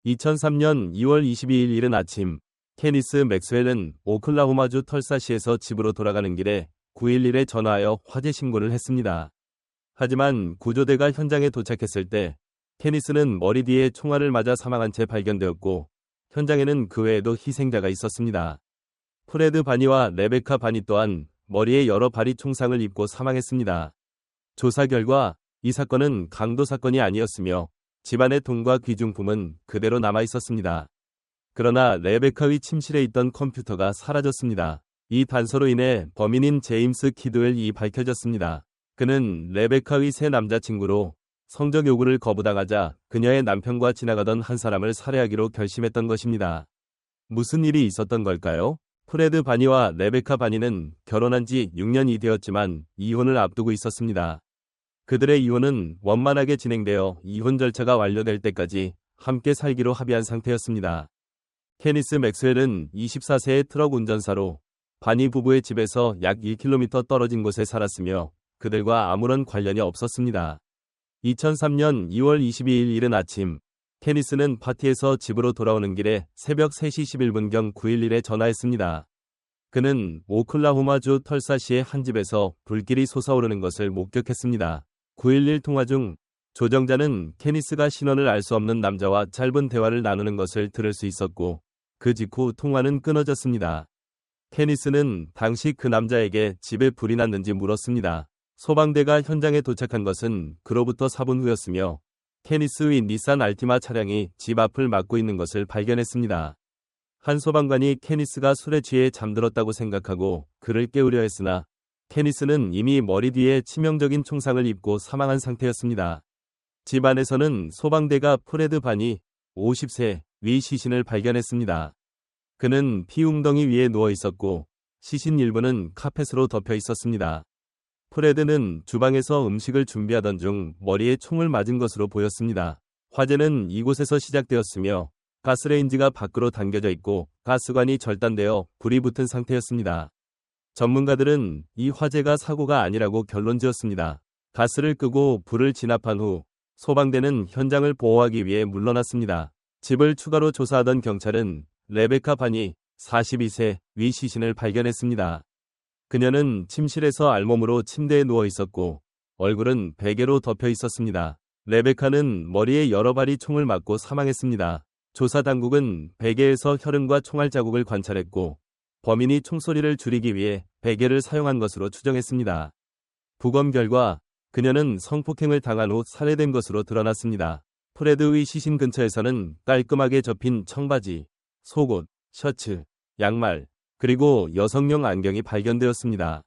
2003년 2월 22일 이른 아침, 케니스 맥스웰은 오클라호마주 털사시에서 집으로 돌아가는 길에 911에 전화하여 화재 신고를 했습니다. 하지만 구조대가 현장에 도착했을 때 케니스는 머리 뒤에 총알을 맞아 사망한 채 발견되었고 현장에는 그 외에도 희생자가 있었습니다. 프레드 바니와 레베카 바니 또한 머리에 여러 발이 총상을 입고 사망했습니다. 조사 결과 이 사건은 강도 사건이 아니었으며 집안의 돈과 귀중품은 그대로 남아 있었습니다. 그러나 레베카의 침실에 있던 컴퓨터가 사라졌습니다. 이 단서로 인해 범인인 제임스 키드웰이 밝혀졌습니다. 그는 레베카의 새 남자친구로 성적 요구를 거부당하자 그녀의 남편과 지나가던 한 사람을 살해하기로 결심했던 것입니다. 무슨 일이 있었던 걸까요? 프레드 바니와 레베카 바니는 결혼한 지 6년이 되었지만 이혼을 앞두고 있었습니다. 그들의 이혼은 원만하게 진행되어 이혼 절차가 완료될 때까지 함께 살기로 합의한 상태였습니다. 케니스 맥스웰은 24세의 트럭 운전사로 바니 부부의 집에서 약 1km 떨어진 곳에 살았으며 그들과 아무런 관련이 없었습니다. 2003년 2월 22일 이른 아침, 케니스는 파티에서 집으로 돌아오는 길에 새벽 3시 11분경 911에 전화했습니다. 그는 오클라호마주 털사시의 한 집에서 불길이 솟아오르는 것을 목격했습니다. 911 통화 중 조정자는 케니스가 신원을 알 수 없는 남자와 짧은 대화를 나누는 것을 들을 수 있었고 그 직후 통화는 끊어졌습니다. 케니스는 당시 그 남자에게 집에 불이 났는지 물었습니다. 소방대가 현장에 도착한 것은 그로부터 4분 후였으며 케니스의 닛산 알티마 차량이 집 앞을 막고 있는 것을 발견했습니다. 한 소방관이 케니스가 술에 취해 잠들었다고 생각하고 그를 깨우려 했으나 케니스는 이미 머리 뒤에 치명적인 총상을 입고 사망한 상태였습니다. 집 안에서는 소방대가 프레드 바니 50세 위 시신을 발견했습니다. 그는 피웅덩이 위에 누워 있었고 시신 일부는 카펫으로 덮여 있었습니다. 프레드는 주방에서 음식을 준비하던 중 머리에 총을 맞은 것으로 보였습니다. 화재는 이곳에서 시작되었으며 가스레인지가 밖으로 당겨져 있고 가스관이 절단되어 불이 붙은 상태였습니다. 전문가들은 이 화재가 사고가 아니라고 결론지었습니다. 가스를 끄고 불을 진압한 후 소방대는 현장을 보호하기 위해 물러났습니다. 집을 추가로 조사하던 경찰은 레베카 바니 42세 위 시신을 발견했습니다. 그녀는 침실에서 알몸으로 침대에 누워 있었고 얼굴은 베개로 덮여 있었습니다. 레베카는 머리에 여러 발이 총을 맞고 사망했습니다. 조사 당국은 베개에서 혈흔과 총알 자국을 관찰했고 범인이 총소리를 줄이기 위해 베개를 사용한 것으로 추정했습니다. 부검 결과 그녀는 성폭행을 당한 후 살해된 것으로 드러났습니다. 프레드의 시신 근처에서는 깔끔하게 접힌 청바지, 속옷, 셔츠, 양말, 그리고 여성용 안경이 발견되었습니다.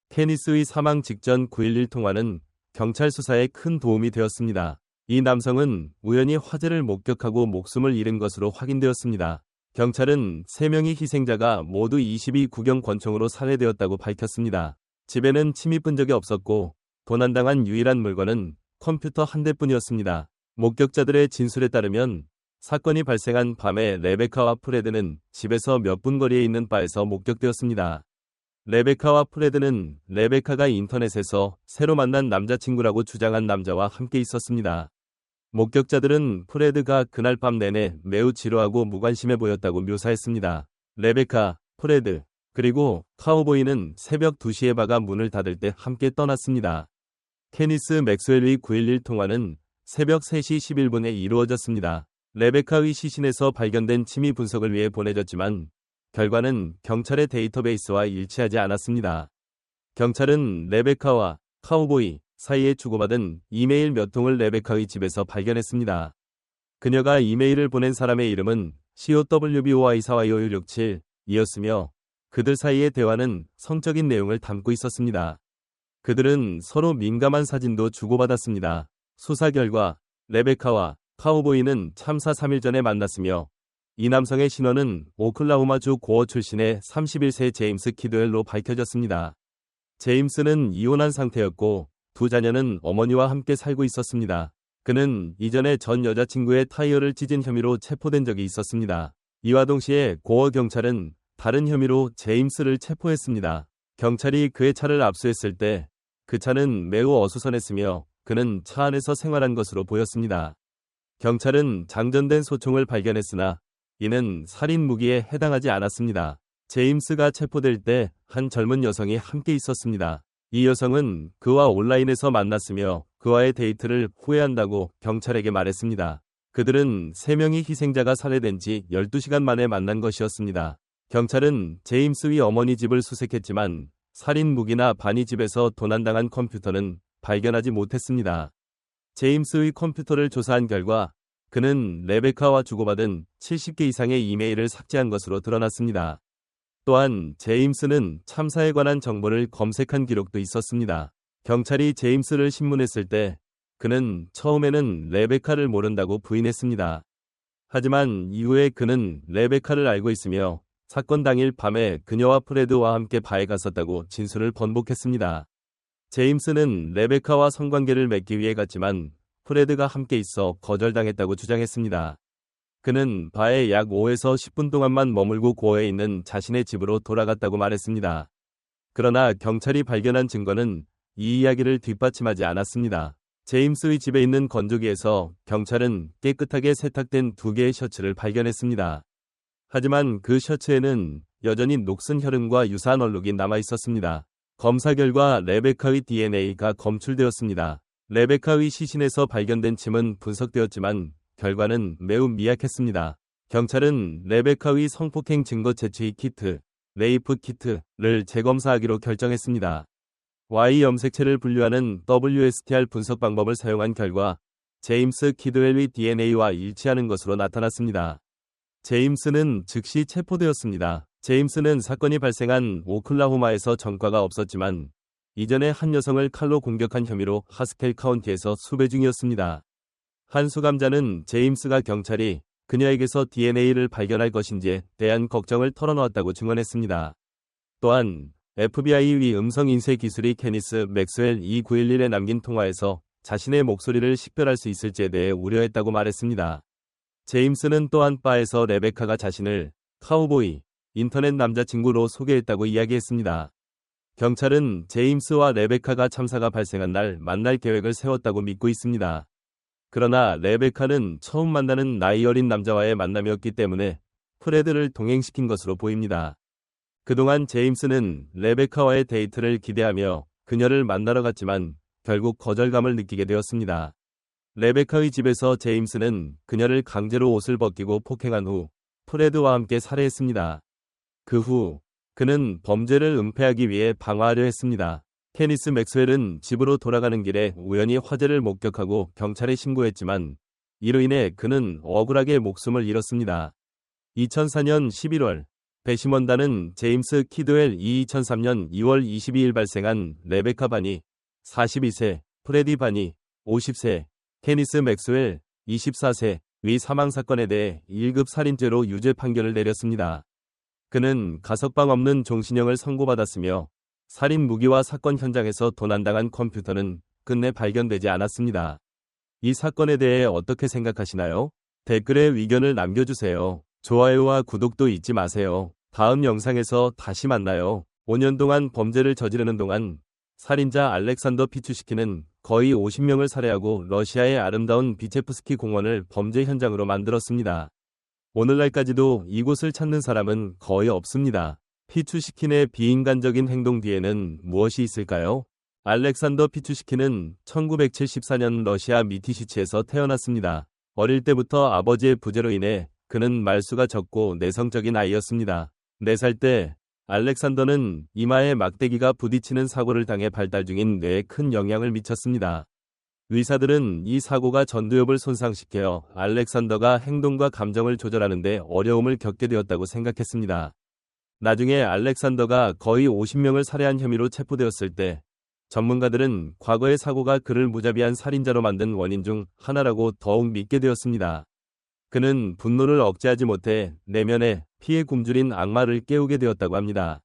케니스의 사망 직전 911 통화는 경찰 수사에 큰 도움이 되었습니다. 이 남성은 우연히 화재를 목격하고 목숨을 잃은 것으로 확인되었습니다. 경찰은 3명의 희생자가 모두 22구경 권총으로 살해되었다고 밝혔습니다. 집에는 침입한 적이 없었고 도난당한 유일한 물건은 컴퓨터 한 대뿐이었습니다. 목격자들의 진술에 따르면 사건이 발생한 밤에 레베카와 프레드는 집에서 몇 분 거리에 있는 바에서 목격되었습니다. 레베카와 프레드는 레베카가 인터넷에서 새로 만난 남자친구라고 주장한 남자와 함께 있었습니다. 목격자들은 프레드가 그날 밤 내내 매우 지루하고 무관심해 보였다고 묘사했습니다. 레베카, 프레드, 그리고 카우보이는 새벽 2시에 바가 문을 닫을 때 함께 떠났습니다. 케니스 맥스웰의 911 통화는 새벽 3시 11분에 이루어졌습니다. 레베카의 시신에서 발견된 침입 분석을 위해 보내졌지만 결과는 경찰의 데이터베이스와 일치하지 않았습니다. 경찰은 레베카와 카우보이 사이에 주고받은 이메일 몇 통을 레베카의 집에서 발견했습니다. 그녀가 이메일을 보낸 사람의 이름은 COWBOI4Y5167이었으며 그들 사이의 대화는 성적인 내용을 담고 있었습니다. 그들은 서로 민감한 사진도 주고받았습니다. 수사 결과 레베카와 카우보이는 참사 3일 전에 만났으며 이 남성의 신원은 오클라호마주 고어 출신의 31세 제임스 키드웰로 밝혀졌습니다. 제임스는 이혼한 상태였고 두 자녀는 어머니와 함께 살고 있었습니다. 그는 이전에 전 여자친구의 타이어를 찢은 혐의로 체포된 적이 있었습니다. 이와 동시에 고어 경찰은 다른 혐의로 제임스를 체포했습니다. 경찰이 그의 차를 압수했을 때 그 차는 매우 어수선했으며 그는 차 안에서 생활한 것으로 보였습니다. 경찰은 장전된 소총을 발견했으나 이는 살인 무기에 해당하지 않았습니다. 제임스가 체포될 때 한 젊은 여성이 함께 있었습니다. 이 여성은 그와 온라인에서 만났으며 그와의 데이트를 후회한다고 경찰에게 말했습니다. 그들은 3명의 희생자가 살해된 지 12시간 만에 만난 것이었습니다. 경찰은 제임스의 어머니 집을 수색했지만 살인 무기나 바니 집에서 도난당한 컴퓨터는 발견하지 못했습니다. 제임스의 컴퓨터를 조사한 결과 그는 레베카와 주고받은 70개 이상의 이메일을 삭제한 것으로 드러났습니다. 또한 제임스는 참사에 관한 정보를 검색한 기록도 있었습니다. 경찰이 제임스를 신문했을 때 그는 처음에는 레베카를 모른다고 부인했습니다. 하지만 이후에 그는 레베카를 알고 있으며 사건 당일 밤에 그녀와 프레드와 함께 바에 갔었다고 진술을 번복했습니다. 제임스는 레베카와 성관계를 맺기 위해 갔지만 프레드가 함께 있어 거절당했다고 주장했습니다. 그는 바에 약 5에서 10분 동안만 머물고 고어에 있는 자신의 집으로 돌아갔다고 말했습니다. 그러나 경찰이 발견한 증거는 이 이야기를 뒷받침하지 않았습니다. 제임스의 집에 있는 건조기에서 경찰은 깨끗하게 세탁된 2개의 셔츠를 발견했습니다. 하지만 그 셔츠에는 여전히 녹슨 혈흔과 유사한 얼룩이 남아 있었습니다. 검사 결과 레베카의 DNA가 검출되었습니다. 레베카의 시신에서 발견된 침은 분석되었지만 결과는 매우 미약했습니다. 경찰은 레베카의 성폭행 증거 채취 키트, 레이프 키트를 재검사하기로 결정했습니다. Y 염색체를 분류하는 WSTR 분석 방법을 사용한 결과 제임스 키드웰의 DNA와 일치하는 것으로 나타났습니다. 제임스는 즉시 체포되었습니다. 제임스는 사건이 발생한 오클라호마에서 전과가 없었지만 이전에 한 여성을 칼로 공격한 혐의로 하스켈 카운티에서 수배 중이었습니다. 한 수감자는 제임스가 경찰이 그녀에게서 DNA를 발견할 것인지에 대한 걱정을 털어놓았다고 증언했습니다. 또한 FBI의 음성 인쇄 기술이 케니스 맥스웰 2911에 남긴 통화에서 자신의 목소리를 식별할 수 있을지에 대해 우려했다고 말했습니다. 제임스는 또한 바에서 레베카가 자신을 카우보이, 인터넷 남자친구로 소개했다고 이야기했습니다. 경찰은 제임스와 레베카가 참사가 발생한 날 만날 계획을 세웠다고 믿고 있습니다. 그러나 레베카는 처음 만나는 나이 어린 남자와의 만남이었기 때문에 프레드를 동행시킨 것으로 보입니다. 그동안 제임스는 레베카와의 데이트를 기대하며 그녀를 만나러 갔지만 결국 거절감을 느끼게 되었습니다. 레베카의 집에서 제임스는 그녀를 강제로 옷을 벗기고 폭행한 후 프레드와 함께 살해했습니다. 그 후 그는 범죄를 은폐하기 위해 방어하려 했습니다. 케니스 맥스웰은 집으로 돌아가는 길에 우연히 화재를 목격하고 경찰에 신고했지만 이로 인해 그는 억울하게 목숨을 잃었습니다. 2004년 11월 배심원단은 제임스 키드웰 2003년 2월 22일 발생한 레베카 바니 42세, 프레디 바니 50세, 케니스 맥스웰 24세의 사망 사건에 대해 1급 살인죄로 유죄 판결을 내렸습니다. 그는 가석방 없는 종신형을 선고받았으며 살인 무기와 사건 현장에서 도난당한 컴퓨터는 끝내 발견되지 않았습니다. 이 사건에 대해 어떻게 생각하시나요? 댓글에 의견을 남겨주세요. 좋아요와 구독도 잊지 마세요. 다음 영상에서 다시 만나요. 5년 동안 범죄를 저지르는 동안 살인자 알렉산더 피추시키는 거의 50명을 살해하고 러시아의 아름다운 비체프스키 공원을 범죄 현장으로 만들었습니다. 오늘날까지도 이곳을 찾는 사람은 거의 없습니다. 피추시킨의 비인간적인 행동 뒤에는 무엇이 있을까요? 알렉산더 피추시킨은 1974년 러시아 미티시치에서 태어났습니다. 어릴 때부터 아버지의 부재로 인해 그는 말수가 적고 내성적인 아이였습니다. 4살 때 알렉산더는 이마에 막대기가 부딪히는 사고를 당해 발달 중인 뇌에 큰 영향을 미쳤습니다. 의사들은 이 사고가 전두엽을 손상시켜 알렉산더가 행동과 감정을 조절하는 데 어려움을 겪게 되었다고 생각했습니다. 나중에 알렉산더가 거의 50명을 살해한 혐의로 체포되었을 때 전문가들은 과거의 사고가 그를 무자비한 살인자로 만든 원인 중 하나라고 더욱 믿게 되었습니다. 그는 분노를 억제하지 못해 내면에 피에 굶주린 악마를 깨우게 되었다고 합니다.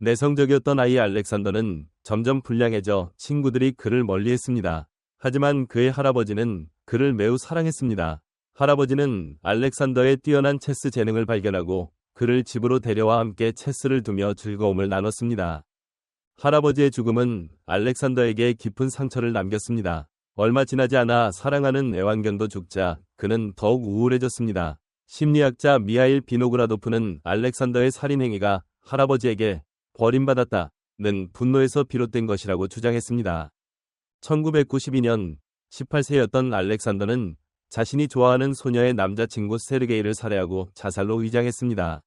내성적이었던 아이 알렉산더는 점점 불량해져 친구들이 그를 멀리했습니다. 하지만 그의 할아버지는 그를 매우 사랑했습니다. 할아버지는 알렉산더의 뛰어난 체스 재능을 발견하고 그를 집으로 데려와 함께 체스를 두며 즐거움을 나눴습니다. 할아버지의 죽음은 알렉산더에게 깊은 상처를 남겼습니다. 얼마 지나지 않아 사랑하는 애완견도 죽자 그는 더욱 우울해졌습니다. 심리학자 미하일 비노그라도프는 알렉산더의 살인 행위가 할아버지에게 버림받았다는 분노에서 비롯된 것이라고 주장했습니다. 1992년 18세였던 알렉산더는 자신이 좋아하는 소녀의 남자친구 세르게이를 살해하고 자살로 위장했습니다.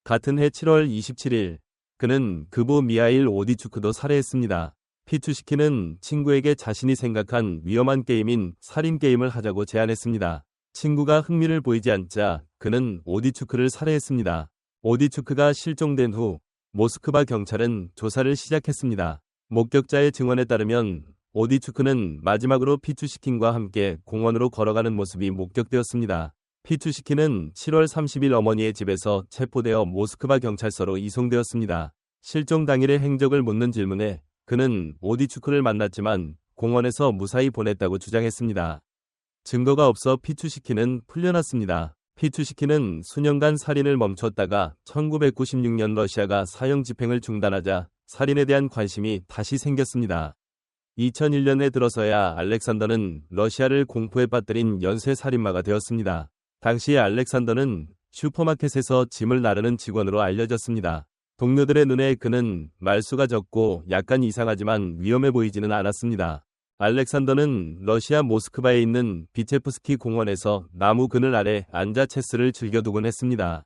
같은 해 7월 27일 그는 그부 미하일 오디추크도 살해했습니다. 피투시키는 친구에게 자신이 생각한 위험한 게임인 살인 게임을 하자고 제안했습니다. 친구가 흥미를 보이지 않자 그는 오디추크를 살해했습니다. 오디추크가 실종된 후 모스크바 경찰은 조사를 시작했습니다. 목격자의 증언에 따르면 오디추크는 마지막으로 피투시킨과 함께 공원으로 걸어가는 모습이 목격되었습니다. 피투시킨은 7월 30일 어머니의 집에서 체포되어 모스크바 경찰서로 이송되었습니다. 실종 당일의 행적을 묻는 질문에 그는 오디추크를 만났지만 공원에서 무사히 보냈다고 주장했습니다. 증거가 없어 피투시킨은 풀려났습니다. 피투시킨은 수년간 살인을 멈췄다가 1996년 러시아가 사형 집행을 중단하자 살인에 대한 관심이 다시 생겼습니다. 2001년에 들어서야 알렉산더는 러시아를 공포에 빠뜨린 연쇄 살인마가 되었습니다. 당시 알렉산더는 슈퍼마켓에서 짐을 나르는 직원으로 알려졌습니다. 동료들의 눈에 그는 말수가 적고 약간 이상하지만 위험해 보이지는 않았습니다. 알렉산더는 러시아 모스크바에 있는 비체프스키 공원에서 나무 그늘 아래 앉아 체스를 즐겨두곤 했습니다.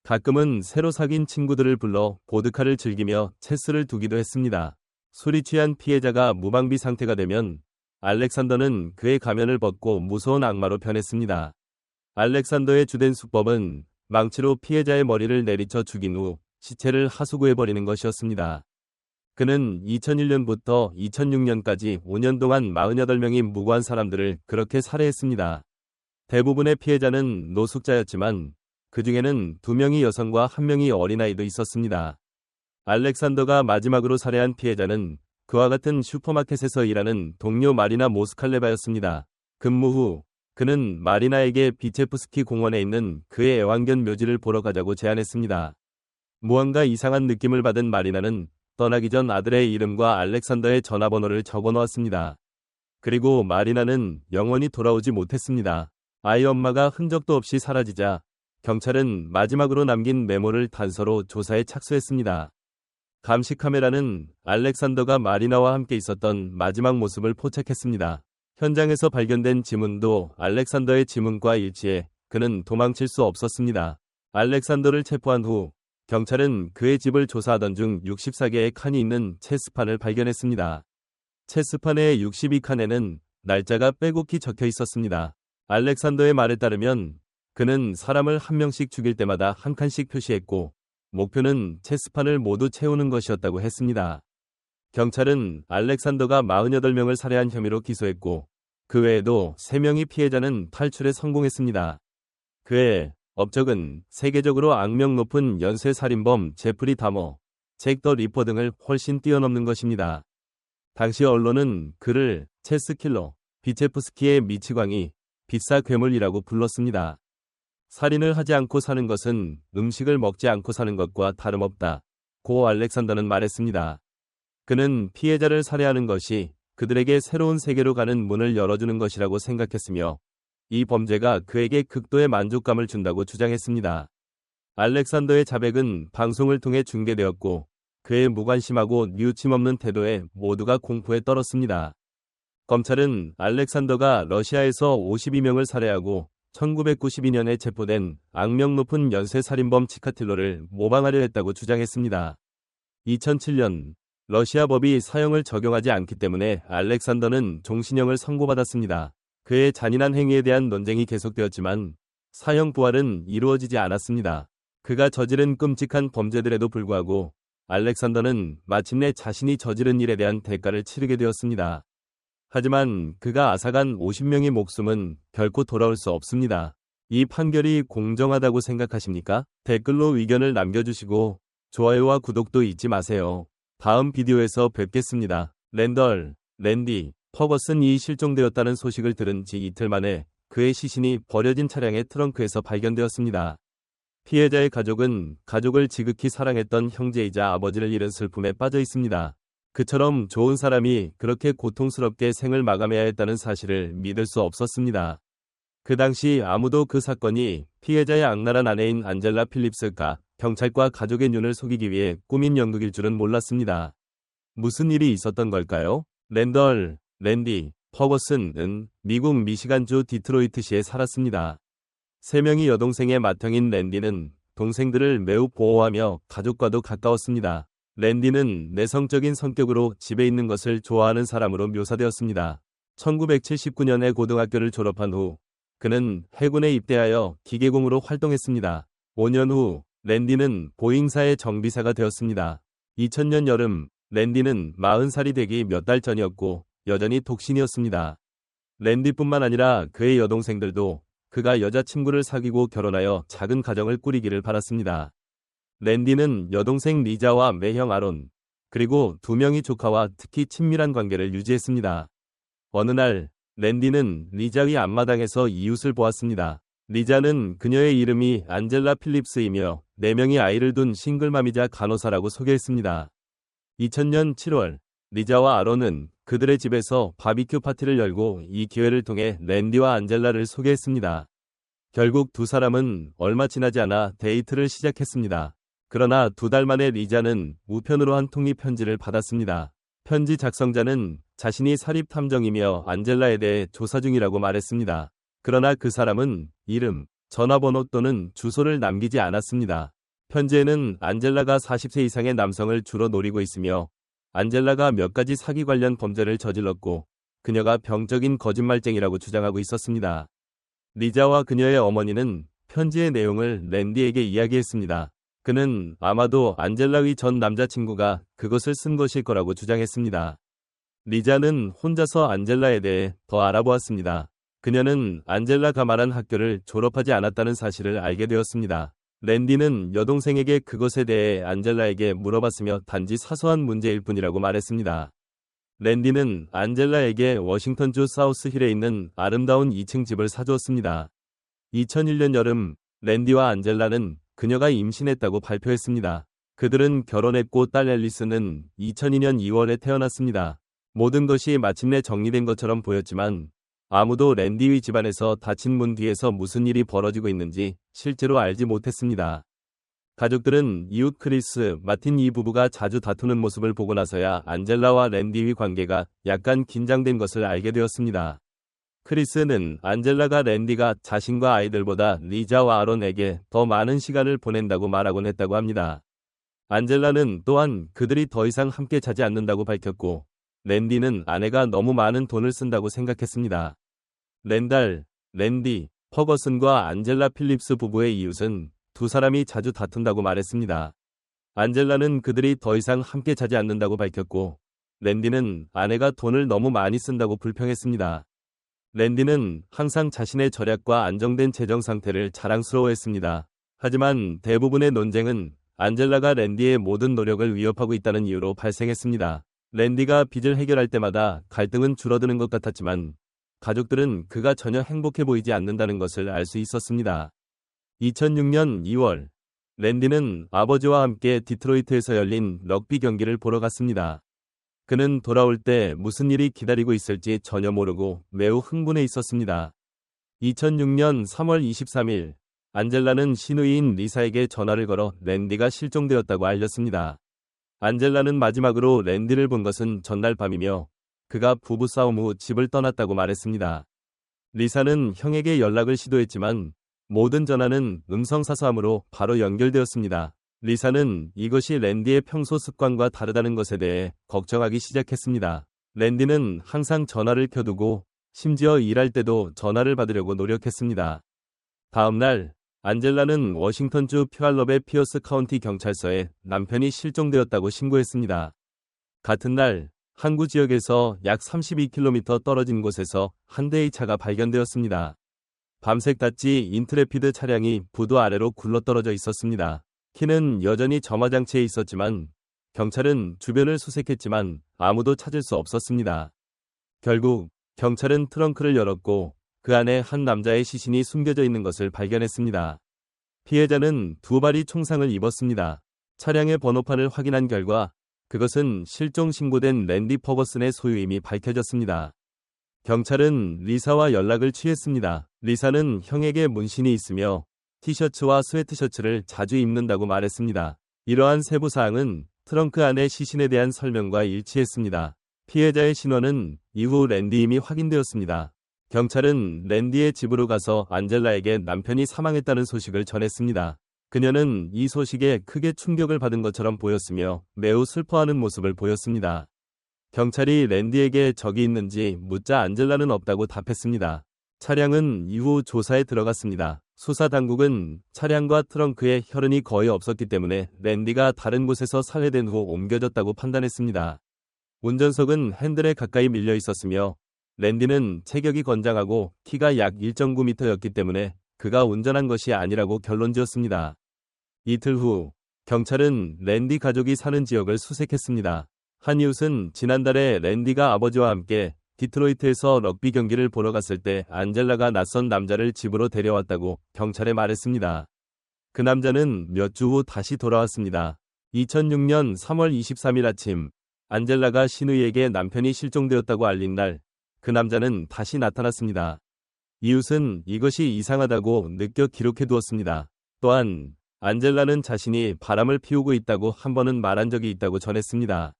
가끔은 새로 사귄 친구들을 불러 보드카를 즐기며 체스를 두기도 했습니다. 술이 취한 피해자가 무방비 상태가 되면 알렉산더는 그의 가면을 벗고 무서운 악마로 변했습니다. 알렉산더의 주된 수법은 망치로 피해자의 머리를 내리쳐 죽인 후 시체를 하수구해버리는 것이었습니다. 그는 2001년부터 2006년까지 5년 동안 48명의 무고한 사람들을 그렇게 살해했습니다. 대부분의 피해자는 노숙자였지만 그 중에는 2명이 여성과 1명이 어린아이도 있었습니다. 알렉산더가 마지막으로 살해한 피해자는 그와 같은 슈퍼마켓에서 일하는 동료 마리나 모스칼레바였습니다. 근무 후 그는 마리나에게 비체프스키 공원에 있는 그의 애완견 묘지를 보러 가자고 제안했습니다. 무언가 이상한 느낌을 받은 마리나는 떠나기 전 아들의 이름과 알렉산더의 전화번호를 적어 놓았습니다. 그리고 마리나는 영원히 돌아오지 못했습니다. 아이 엄마가 흔적도 없이 사라지자 경찰은 마지막으로 남긴 메모를 단서로 조사에 착수했습니다. 감시 카메라는 알렉산더가 마리나와 함께 있었던 마지막 모습을 포착했습니다. 현장에서 발견된 지문도 알렉산더의 지문과 일치해 그는 도망칠 수 없었습니다. 알렉산더를 체포한 후 경찰은 그의 집을 조사하던 중 64개의 칸이 있는 체스판을 발견했습니다. 체스판의 62칸에는 날짜가 빼곡히 적혀 있었습니다. 알렉산더의 말에 따르면 그는 사람을 한 명씩 죽일 때마다 한 칸씩 표시했고 목표는 체스판을 모두 채우는 것이었다고 했습니다. 경찰은 알렉산더가 48명을 살해한 혐의로 기소했고 그 외에도 3명의 피해자는 탈출에 성공했습니다. 그의 업적은 세계적으로 악명 높은 연쇄살인범 제프리 다머, 잭 더 리퍼 등을 훨씬 뛰어넘는 것입니다. 당시 언론은 그를 체스킬러, 비체프스키의 미치광이, 비싸 괴물이라고 불렀습니다. 살인을 하지 않고 사는 것은 음식을 먹지 않고 사는 것과 다름없다. 고 알렉산더는 말했습니다. 그는 피해자를 살해하는 것이 그들에게 새로운 세계로 가는 문을 열어주는 것이라고 생각했으며 이 범죄가 그에게 극도의 만족감을 준다고 주장했습니다. 알렉산더의 자백은 방송을 통해 중계되었고 그의 무관심하고 뉘우침 없는 태도에 모두가 공포에 떨었습니다. 검찰은 알렉산더가 러시아에서 52명을 살해하고 1992년에 체포된 악명 높은 연쇄살인범 치카틸로를 모방하려 했다고 주장했습니다. 2007년 러시아 법이 사형을 적용하지 않기 때문에 알렉산더는 종신형을 선고받았습니다. 그의 잔인한 행위에 대한 논쟁이 계속되었지만 사형 부활은 이루어지지 않았습니다. 그가 저지른 끔찍한 범죄들에도 불구하고 알렉산더는 마침내 자신이 저지른 일에 대한 대가를 치르게 되었습니다. 하지만 그가 앗아간 50명의 목숨은 결코 돌아올 수 없습니다. 이 판결이 공정하다고 생각하십니까? 댓글로 의견을 남겨주시고 좋아요와 구독도 잊지 마세요. 다음 비디오에서 뵙겠습니다. 랜디 퍼거슨이 실종되었다는 소식을 들은 지 이틀 만에 그의 시신이 버려진 차량의 트렁크에서 발견되었습니다. 피해자의 가족은 가족을 지극히 사랑했던 형제이자 아버지를 잃은 슬픔에 빠져 있습니다. 그처럼 좋은 사람이 그렇게 고통스럽게 생을 마감해야 했다는 사실을 믿을 수 없었습니다. 그 당시 아무도 그 사건이 피해자의 악랄한 아내인 안젤라 필립스가 경찰과 가족의 눈을 속이기 위해 꾸민 연극일 줄은 몰랐습니다. 무슨 일이 있었던 걸까요? 랜디, 퍼거슨은 미국 미시간주 디트로이트시에 살았습니다. 3명의 여동생의 맏형인 랜디는 동생들을 매우 보호하며 가족과도 가까웠습니다. 랜디는 내성적인 성격으로 집에 있는 것을 좋아하는 사람으로 묘사되었습니다. 1979년에 고등학교를 졸업한 후 그는 해군에 입대하여 기계공으로 활동했습니다. 5년 후 랜디는 보잉사의 정비사가 되었습니다. 2000년 여름 랜디는 40살이 되기 몇 달 전이었고 여전히 독신이었습니다. 랜디뿐만 아니라 그의 여동생들도 그가 여자친구를 사귀고 결혼하여 작은 가정을 꾸리기를 바랐습니다. 랜디는 여동생 리자와 매형 아론, 그리고 2명의 조카와 특히 친밀한 관계를 유지했습니다. 어느 날 랜디는 리자의 앞마당에서 이웃을 보았습니다. 리자는 그녀의 이름이 안젤라 필립스이며 4명의 아이를 둔 싱글맘이자 간호사라고 소개했습니다. 2000년 7월 리자와 아론은 그들의 집에서 바비큐 파티를 열고 이 기회를 통해 랜디와 안젤라를 소개했습니다. 결국 두 사람은 얼마 지나지 않아 데이트를 시작했습니다. 그러나 2달 만에 리자는 우편으로 한 통의 편지를 받았습니다. 편지 작성자는 자신이 사립탐정이며 안젤라에 대해 조사 중이라고 말했습니다. 그러나 그 사람은 이름, 전화번호 또는 주소를 남기지 않았습니다. 편지에는 안젤라가 40세 이상의 남성을 주로 노리고 있으며 안젤라가 몇 가지 사기 관련 범죄를 저질렀고 그녀가 병적인 거짓말쟁이라고 주장하고 있었습니다. 리자와 그녀의 어머니는 편지의 내용을 랜디에게 이야기했습니다. 그는 아마도 안젤라의 전 남자친구가 그것을 쓴 것일 거라고 주장했습니다. 리자는 혼자서 안젤라에 대해 더 알아보았습니다. 그녀는 안젤라가 말한 학교를 졸업하지 않았다는 사실을 알게 되었습니다. 랜디는 여동생에게 그것에 대해 안젤라에게 물어봤으며 단지 사소한 문제일 뿐이라고 말했습니다. 랜디는 안젤라에게 워싱턴주 사우스힐에 있는 아름다운 2층 집을 사주었습니다. 2001년 여름 랜디와 안젤라는 그녀가 임신했다고 발표했습니다. 그들은 결혼했고 딸 앨리스는 2002년 2월에 태어났습니다. 모든 것이 마침내 정리된 것처럼 보였지만 아무도 랜디의 집안에서 닫힌 문 뒤에서 무슨 일이 벌어지고 있는지 실제로 알지 못했습니다. 가족들은 이웃 크리스, 마틴 이 부부가 자주 다투는 모습을 보고 나서야 안젤라와 랜디의 관계가 약간 긴장된 것을 알게 되었습니다. 크리스는 안젤라가 랜디가 자신과 아이들보다 리자와 아론에게 더 많은 시간을 보낸다고 말하곤 했다고 합니다. 안젤라는 또한 그들이 더 이상 함께 자지 않는다고 밝혔고 랜디는 아내가 너무 많은 돈을 쓴다고 생각했습니다. 랜디, 퍼거슨과 안젤라 필립스 부부의 이웃은 두 사람이 자주 다툰다고 말했습니다. 안젤라는 그들이 더 이상 함께 자지 않는다고 밝혔고 랜디는 아내가 돈을 너무 많이 쓴다고 불평했습니다. 랜디는 항상 자신의 절약과 안정된 재정 상태를 자랑스러워했습니다. 하지만 대부분의 논쟁은 안젤라가 랜디의 모든 노력을 위협하고 있다는 이유로 발생했습니다. 랜디가 빚을 해결할 때마다 갈등은 줄어드는 것 같았지만 가족들은 그가 전혀 행복해 보이지 않는다는 것을 알 수 있었습니다. 2006년 2월 랜디는 아버지와 함께 디트로이트에서 열린 럭비 경기를 보러 갔습니다. 그는 돌아올 때 무슨 일이 기다리고 있을지 전혀 모르고 매우 흥분해 있었습니다. 2006년 3월 23일 안젤라는 시누이인 리사에게 전화를 걸어 랜디가 실종되었다고 알렸습니다. 안젤라는 마지막으로 랜디를 본 것은 전날 밤이며 그가 부부싸움 후 집을 떠났다고 말했습니다. 리사는 형에게 연락을 시도했지만 모든 전화는 음성사서함으로 바로 연결되었습니다. 리사는 이것이 랜디의 평소 습관과 다르다는 것에 대해 걱정하기 시작했습니다. 랜디는 항상 전화를 켜두고 심지어 일할 때도 전화를 받으려고 노력했습니다. 다음 날 안젤라는 워싱턴주 퓨알럽의 피어스 카운티 경찰서에 남편이 실종되었다고 신고했습니다. 같은 날 항구 지역에서 약 32km 떨어진 곳에서 한 대의 차가 발견되었습니다. 밤색 다찌 인트레피드 차량이 부두 아래로 굴러떨어져 있었습니다. 키는 여전히 점화장치에 있었지만 경찰은 주변을 수색했지만 아무도 찾을 수 없었습니다. 결국 경찰은 트렁크를 열었고 그 안에 한 남자의 시신이 숨겨져 있는 것을 발견했습니다. 피해자는 2발이 총상을 입었습니다. 차량의 번호판을 확인한 결과 그것은 실종 신고된 랜디 퍼거슨의 소유임이 밝혀졌습니다. 경찰은 리사와 연락을 취했습니다. 리사는 형에게 문신이 있으며 티셔츠와 스웨트셔츠를 자주 입는다고 말했습니다. 이러한 세부 사항은 트렁크 안의 시신에 대한 설명과 일치했습니다. 피해자의 신원은 이후 랜디임이 확인되었습니다. 경찰은 랜디의 집으로 가서 안젤라에게 남편이 사망했다는 소식을 전했습니다. 그녀는 이 소식에 크게 충격을 받은 것처럼 보였으며 매우 슬퍼하는 모습을 보였습니다. 경찰이 랜디에게 적이 있는지 묻자 안젤라는 없다고 답했습니다. 차량은 이후 조사에 들어갔습니다. 수사 당국은 차량과 트렁크에 혈흔이 거의 없었기 때문에 랜디가 다른 곳에서 살해된 후 옮겨졌다고 판단했습니다. 운전석은 핸들에 가까이 밀려 있었으며 랜디는 체격이 건장하고 키가 약 1.9m였기 때문에 그가 운전한 것이 아니라고 결론지었습니다. 이틀 후 경찰은 랜디 가족이 사는 지역을 수색했습니다. 한 이웃은 지난달에 랜디가 아버지와 함께 디트로이트에서 럭비 경기를 보러 갔을 때 안젤라가 낯선 남자를 집으로 데려왔다고 경찰에 말했습니다. 그 남자는 몇 주 후 다시 돌아왔습니다. 2006년 3월 23일 아침 안젤라가 시누이에게 남편이 실종되었다고 알린 날 그 남자는 다시 나타났습니다. 이웃은 이것이 이상하다고 느껴 기록해 두었습니다. 또한 안젤라는 자신이 바람을 피우고 있다고 한 번은 말한 적이 있다고 전했습니다.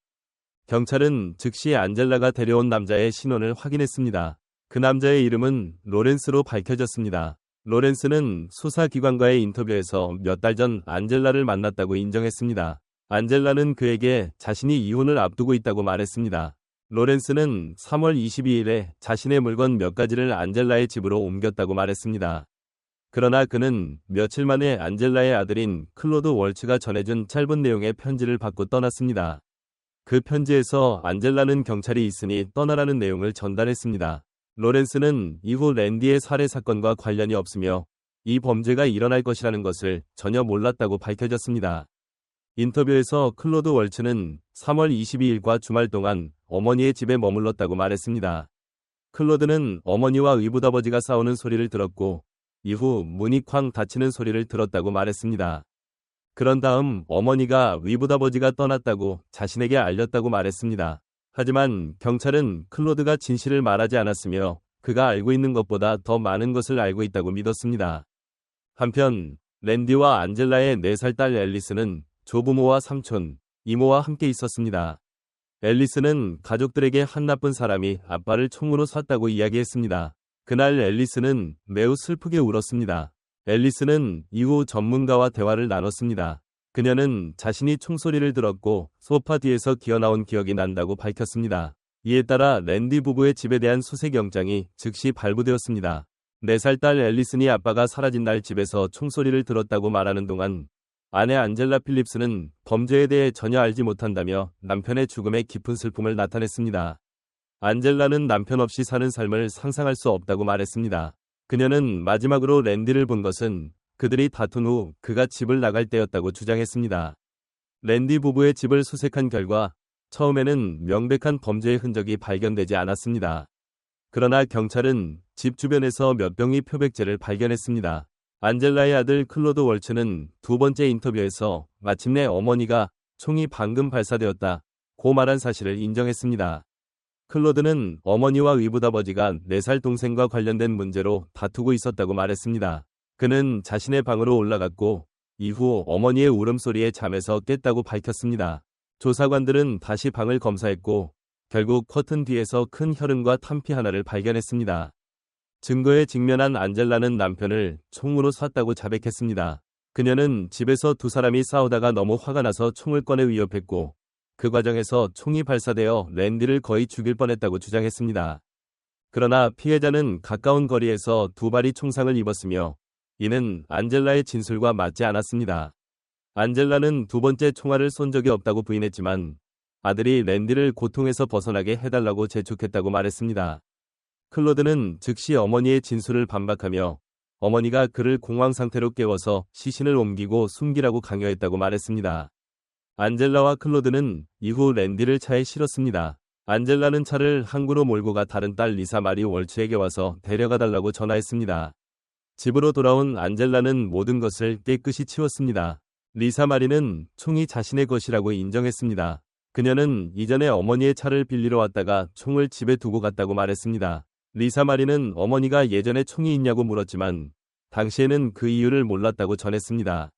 경찰은 즉시 안젤라가 데려온 남자의 신원을 확인했습니다. 그 남자의 이름은 로렌스로 밝혀졌습니다. 로렌스는 수사기관과의 인터뷰에서 몇 달 전 안젤라를 만났다고 인정했습니다. 안젤라는 그에게 자신이 이혼을 앞두고 있다고 말했습니다. 로렌스는 3월 22일에 자신의 물건 몇 가지를 안젤라의 집으로 옮겼다고 말했습니다. 그러나 그는 며칠 만에 안젤라의 아들인 클로드 월츠가 전해준 짧은 내용의 편지를 받고 떠났습니다. 그 편지에서 안젤라는 경찰이 있으니 떠나라는 내용을 전달했습니다. 로렌스는 이후 랜디의 살해 사건과 관련이 없으며 이 범죄가 일어날 것이라는 것을 전혀 몰랐다고 밝혀졌습니다. 인터뷰에서 클로드 월츠는 3월 22일과 주말 동안 어머니의 집에 머물렀다고 말했습니다. 클로드는 어머니와 의붓아버지가 싸우는 소리를 들었고 이후 문이 쾅 닫히는 소리를 들었다고 말했습니다. 그런 다음 어머니가 의붓아버지가 떠났다고 자신에게 알렸다고 말했습니다. 하지만 경찰은 클로드가 진실을 말하지 않았으며 그가 알고 있는 것보다 더 많은 것을 알고 있다고 믿었습니다. 한편 랜디와 안젤라의 4살 딸 앨리스는 조부모와 삼촌, 이모와 함께 있었습니다. 앨리스는 가족들에게 한 나쁜 사람이 아빠를 총으로 쐈다고 이야기했습니다. 그날 앨리스는 매우 슬프게 울었습니다. 앨리스는 이후 전문가와 대화를 나눴습니다. 그녀는 자신이 총소리를 들었고 소파 뒤에서 기어나온 기억이 난다고 밝혔습니다. 이에 따라 랜디 부부의 집에 대한 수색영장이 즉시 발부되었습니다. 4살 딸 앨리슨이 아빠가 사라진 날 집에서 총소리를 들었다고 말하는 동안 아내 안젤라 필립스는 범죄에 대해 전혀 알지 못한다며 남편의 죽음에 깊은 슬픔을 나타냈습니다. 안젤라는 남편 없이 사는 삶을 상상할 수 없다고 말했습니다. 그녀는 마지막으로 랜디를 본 것은 그들이 다툰 후 그가 집을 나갈 때였다고 주장했습니다. 랜디 부부의 집을 수색한 결과 처음에는 명백한 범죄의 흔적이 발견되지 않았습니다. 그러나 경찰은 집 주변에서 몇 병의 표백제를 발견했습니다. 안젤라의 아들 클로드 월츠는 두 번째 인터뷰에서 마침내 어머니가 총이 방금 발사되었다고 말한 사실을 인정했습니다. 클로드는 어머니와 의붓아버지가 4살 동생과 관련된 문제로 다투고 있었다고 말했습니다. 그는 자신의 방으로 올라갔고 이후 어머니의 울음소리에 잠에서 깼다고 밝혔습니다. 조사관들은 다시 방을 검사했고 결국 커튼 뒤에서 큰 혈흔과 탄피 하나를 발견했습니다. 증거에 직면한 안젤라는 남편을 총으로 쐈다고 자백했습니다. 그녀는 집에서 두 사람이 싸우다가 너무 화가 나서 총을 꺼내 위협했고 그 과정에서 총이 발사되어 랜디를 거의 죽일 뻔했다고 주장했습니다. 그러나 피해자는 가까운 거리에서 두 발이 총상을 입었으며 이는 안젤라의 진술과 맞지 않았습니다. 안젤라는 두 번째 총알을 쏜 적이 없다고 부인했지만 아들이 랜디를 고통에서 벗어나게 해달라고 재촉했다고 말했습니다. 클로드는 즉시 어머니의 진술을 반박하며 어머니가 그를 공황 상태로 깨워서 시신을 옮기고 숨기라고 강요했다고 말했습니다. 안젤라와 클로드는 이후 랜디를 차에 실었습니다. 안젤라는 차를 항구로 몰고 가 다른 딸 리사 마리 월츠에게 와서 데려가달라고 전화했습니다. 집으로 돌아온 안젤라는 모든 것을 깨끗이 치웠습니다. 리사 마리는 총이 자신의 것이라고 인정했습니다. 그녀는 이전에 어머니의 차를 빌리러 왔다가 총을 집에 두고 갔다고 말했습니다. 리사 마리는 어머니가 예전에 총이 있냐고 물었지만 당시에는 그 이유를 몰랐다고 전했습니다.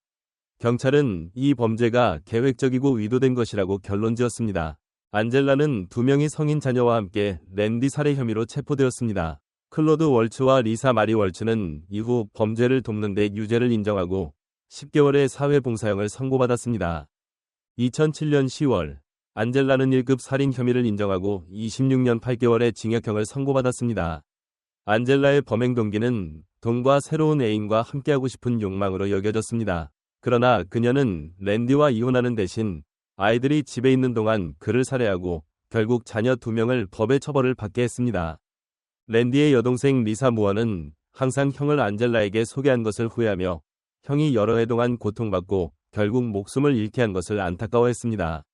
경찰은 이 범죄가 계획적이고 의도된 것이라고 결론지었습니다. 안젤라는 2명의 성인 자녀와 함께 랜디 살해 혐의로 체포되었습니다. 클로드 월츠와 리사 마리 월츠는 이후 범죄를 돕는 데 유죄를 인정하고 10개월의 사회봉사형을 선고받았습니다. 2007년 10월 안젤라는 1급 살인 혐의를 인정하고 26년 8개월의 징역형을 선고받았습니다. 안젤라의 범행 동기는 돈과 새로운 애인과 함께하고 싶은 욕망으로 여겨졌습니다. 그러나 그녀는 랜디와 이혼하는 대신 아이들이 집에 있는 동안 그를 살해하고 결국 자녀 2명을 법의 처벌을 받게 했습니다. 랜디의 여동생 리사 무어는 항상 형을 안젤라에게 소개한 것을 후회하며 형이 여러 해 동안 고통받고 결국 목숨을 잃게 한 것을 안타까워했습니다.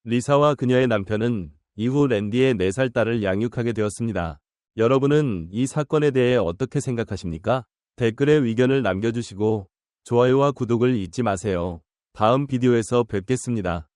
리사와 그녀의 남편은 이후 랜디의 4살 딸을 양육하게 되었습니다. 여러분은 이 사건에 대해 어떻게 생각하십니까? 댓글에 의견을 남겨주시고 좋아요와 구독을 잊지 마세요. 다음 비디오에서 뵙겠습니다.